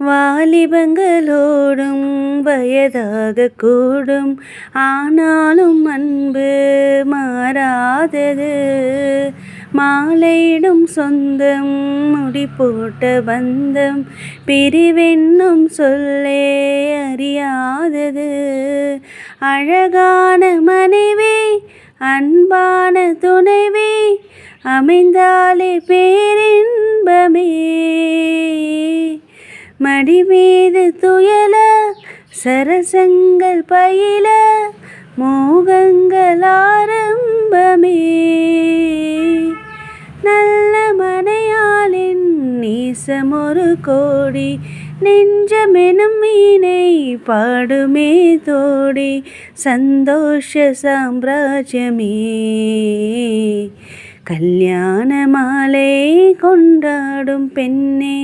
வாலிபங்களோடும் வயதாக கூடும், ஆனாலும் அன்பு மாறாதது. மாலையிடும் சொந்தம், முடி போட்ட பந்தம், பிரிவென்னும் சொல்லே அறியாதது. அழகான மனைவி, அன்பான துணைவி அமைந்தாலே பேரின்பமே. மடி மீது துயல சரசங்கள் பயில, மோகங்கள் ஆரம்பமே. நல்ல மனையாளின் நேசம் ஒரு கோடி, நெஞ்சமெனும் வீணை பாடுமே தோடி. சந்தோஷ சாம்ராஜ்யமே, கல்யாண மாலை கொண்டாடும் பெண்ணே.